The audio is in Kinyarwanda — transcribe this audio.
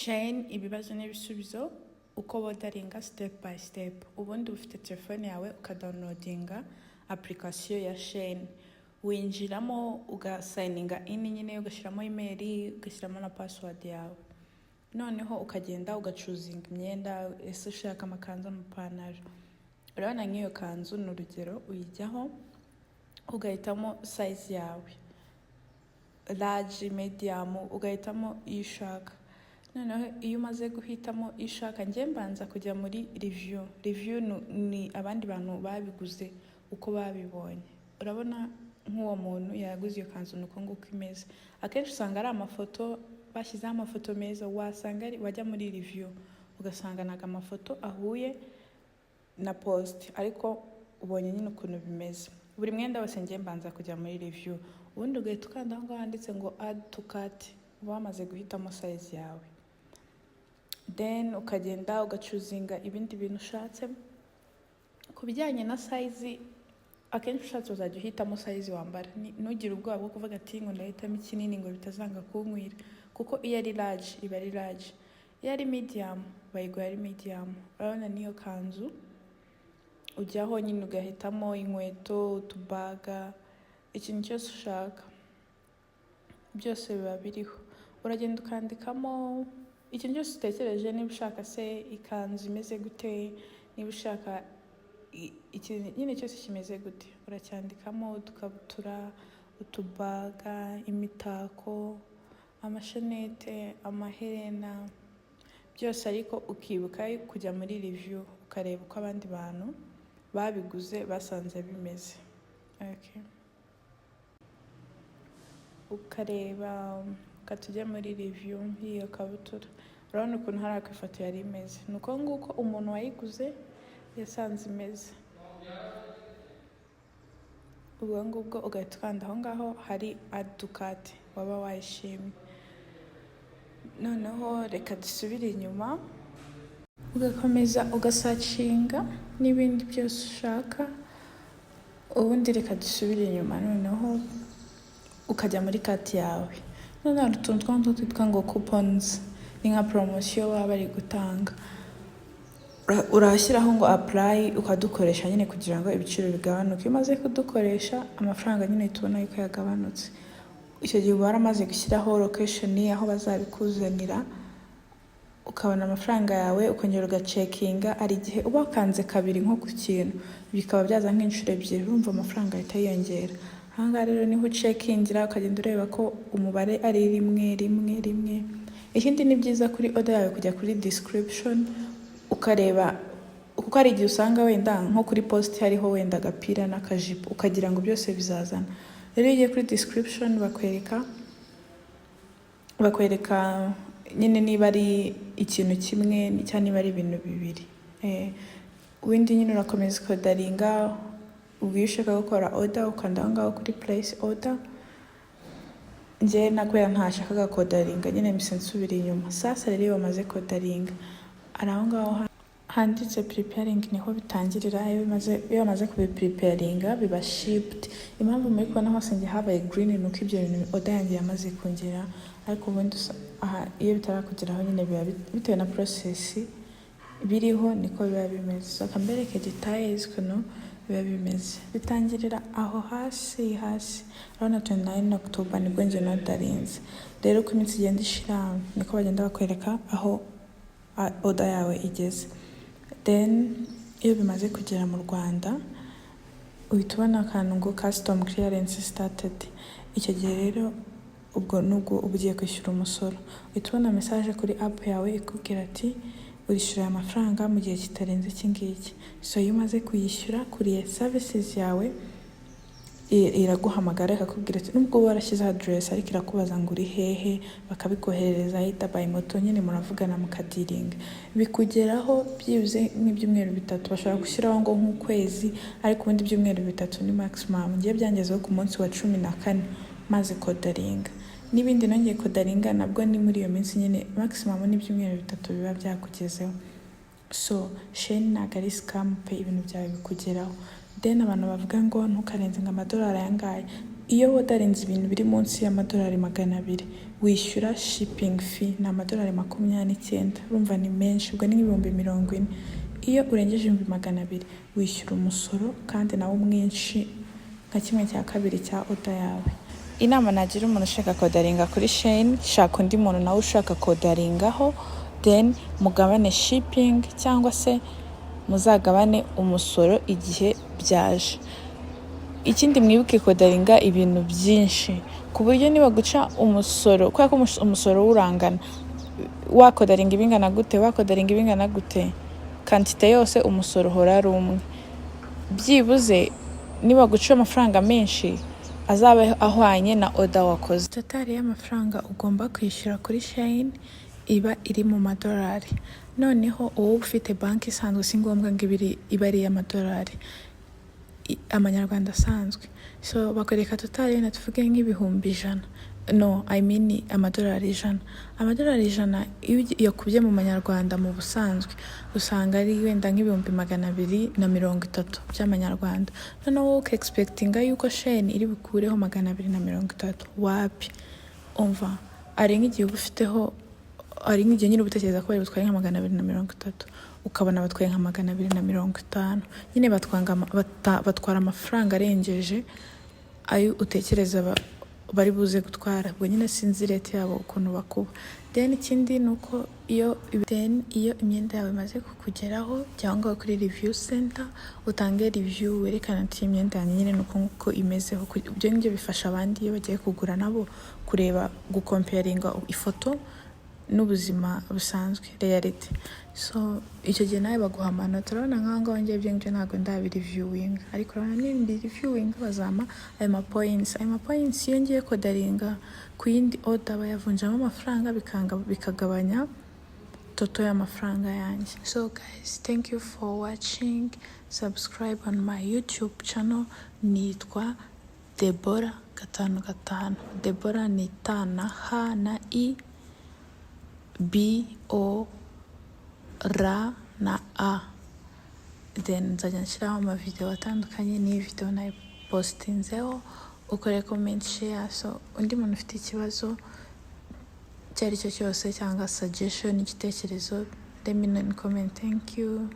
Shine ibibazo n'ibisubizo uko bodaringa step by step. Ubundi ufite telefone yawe ukadownloadinga application ya Shine. Winjiramo ugasigninga in nyine ugashyiramo email, ugashyiramo na password yawe. Noneho ukagenda ugachuzinga imyenda ese ushaka amakanzu n'amapantaro. Urabona nk'iyo kanzu n'urugero uyijyaho ugahitamo size yawe. Large, medium, ugahitamo iyo ushaka. Noneho iyo umaze guhitamo ishaka njye mbanza kujya muri review ni abandi bantu babiguze uko babibonye. Urabona nk'uwo muntu yaguze iyo kanzu nuko nguko imeze. Akenshi usanga ari amafoto bashyizeho amafoto meza, wasanga wajya muri review ugasanga naga amafoto ahuye na post ariko ubonye nyine ukuntu bimeze. Buri mwenda wose njye mbanza kujya muri review, ubundi ugahita ukanda aho handitse ngo add to cart uba wamaze guhitamo size yawe. Then ukagenda ugachuzinga ibindi bintu ushatse. Ku bijyanye na size akenshi ushatse uzajya uhitamo size wambara. Ntugire ubwoba bwo kuvuga ati ngo ndahitamo ikinini ngo bitazanga kunkwira, kuko iyo ari large iba ari large, iyo ari medium bayiguha ari medium. Urabona niyo kanzu ujyaho nyine ugahitamo inkweto, utubaga, ikintu cyose ushaka byose biba biriho. Uragenda ukandikamo ikintu cyose utekereje, niba ushaka se ikanzu imeze gute, niba ushaka ikintu nyine cyose kimeze gute uracyandikamo. Udukabutura, utubaga, imitako, amashanete, amaherena, byose ariko ukibuka kujya muri review ukareba uko abandi bantu babiguze basanze bimeze. Okay. Ukareba ukatujya muri review y'iyo kabutura, urabona ukuntu hari akafoto yari imeze, nuko nguko umuntu wayiguze yasanze imeze. Ubwo ngubwo ugahita ukanda aho ngaho hari add to cart waba wayishimye. Noneho reka dusubire inyuma, ugakomeza ugasacinga n'ibindi byose ushaka. Ubundi reka dusubire inyuma noneho ukajya muri cart yawe. Noneho hari utuntu tw'aho twitwa ngo coupons, ni nka promotion baba bari gutanga. Urashyiraho ngo apply ukadukoresha nyine kugira ngo ibiciro bigabanuke. Iyo umaze kudukoresha amafaranga nyine tubona yuko yagabanutse, icyo gihe uba waramaze gushyiraho location aho bazabikuzanira, ukabona amafaranga yawe, ukongera ugacekinga. Ari igihe uba wakanze kabiri nko ku kintu bikaba byaza nk'inshuro ebyiri, urumva amafaranga ahita yiyongera. Aha ngaha rero niho ucekingira ukagenda ureba ko umubare ari rimwe. Ikindi ni byiza kuri order yawe kujya kuri description ukareba, kuko hari igihe usanga wenda nko kuri post hariho wenda agapira n'akajipo ukagira ngo byose bizazana. Rero iyo ugiye kuri description bakwereka nyine niba ari ikintu kimwe cyangwa niba ari ibintu bibiri. Windi nyine urakomeza ukodaringa. Ubwo iyo ushaka gukora order ukanda aho ngaho kuri place order. Njye nakubera ntashakaga kodaringa nyine mpise nsubira inyuma. Sasa rero iyo bamaze kodaringa ari aho ngaho handitse preparing niho bitangirira. Iyo bamaze kubipreparinga biba shipped. Impamvu muri kubona hose njye habaye green nuko ibyo bintu order yanjye yamaze kongera, ariko ubundi aha iyo bitarakugeraho nyine biba bitewe na process biriho niko biba bimeze. So kambereke details kuno biba bimeze. Bitangirira aho hasi. Urabona 29 October nibwo njye nadarinze. Rero uko iminsi igenda ishira niko bagenda bakwereka aho order yawe igeze. Then iyo bimaze kugera mu Rwanda uhita ubona akantu ngo custom clearance started. Icyo gihe rero ubwo nubwo ugiye kwishyura umusoro uhita ubona message kuri app yawe ikubwira ati urishyura amafaranga mu gihe kitarenze iki ngiki. So iyo umaze kuyishyura kuri services yawe iraguhamagara ikakubwira ati nubwo warashyize address ariko irakubaza ngo uri hehe, bakabikoherereza ahita by moto, nyine muravugana mukadiringa. Bikugeraho byibuze nk'ibyumweru bitatu, bashobora gushyiraho ngo nk'ukwezi ariko ubundi ibyumweru bitatu ni maximum. Ngiye byangezeho ku munsi wa 14 maze kodaringa. N'ibindi nongeye kodaringa nabwo ni muri iyo minsi nyine maximum n'ibyumweru bitatu biba byakugezeho. So Shine ntabwo ari scam pe, ibintu byawe bikugeraho. Then abantu bavuga ngo ntukarenze ngo $1 ayangaye, iyo wodarinze ibintu biri munsi y'amadolari 200 wishyura shipping fee ni amadolari 29. Urumva ni menshi, ubwo ni nk'ibihumbi 40. Iyo urengeje 200 wishyura umusoro kandi nawo mwinshi nka 1/2 cya oda yawe. Inama nagira umuntu ushaka kodaringa kuri Shein, shaka undi muntu nawe ushaka kodaringaho, then mugabane shipping cyangwa se muzagabane umusoro igihe byaje. Ikindi mwibuke kodaringa ibintu byinshi ku buryo niba guca umusoro, kubera ko umusoro urangana, wakodaringa ibingana gute, kantite yose umusoro uhora ari umwe. Byibuze niba guca amafaranga menshi azaba ahwanye na oda wakoze. Totali y'amafaranga ugomba kwishyura kuri Shein iba iri mu madolari. Noneho wowe ufite banki isanzwe si ngombwa ngo iba ari y'amadolari, amanyarwanda asanzwe. So bakwereka totali na tuvuge nk'ibihumbi 100. No, I mean amadolari 100. Amadolari 100 iyo yakubye mu manyarwanda mu busanzwe usanga ari wenda nk'ibihumbi 230 by'amanyarwanda. Noneho wowe expectinga yuko Shein iri bukureho 230. Wapi? Umva, ari nk'igihe ufiteho, ari nk'igihe nyine ubutekereza ko bari butwaye nka 230 ukabona batwaye nka 250. Nyine batwara amafaranga arengeje ayo utekereza bari buze gutwara. Ubwo nyine sinzi leta yabo ukuntu bakuba. Then ikindi nuko iyo imyenda yawe imaze kukugeraho cyangwa kuri review center utange review werekana ati imyenda yanjye nyine nuko imezeho. Ibyo ngibyo bifasha abandi iyo bagiye kugura nabo kureba, gukomparinga ifoto n'ubuzima busanzwe, reality. So icyo gihe nawe baguha amanota. Urabona nk'aho njye ibyo ngibyo ntabwo ndabireviewing, ariko urabona nimba reviewing bazama ayo points iyo ngiye kodaringa ku yindi order bayavunjamo amafaranga bikagabanya toto y'amafaranga yanjye. So guys, thank you for watching. Subscribe on my YouTube channel. Nitwa Deborah 55. Deborah ni ta na ha na i, BOR na A. Then nzajya nshyiraho amavideo atandukanye. Ni video nayo postinzeho, ukore comment, share. So undi muntu ufite ikibazo cyari cyo cyose cyangwa suggestion, igitekerezo, let me know in comment. Thank you.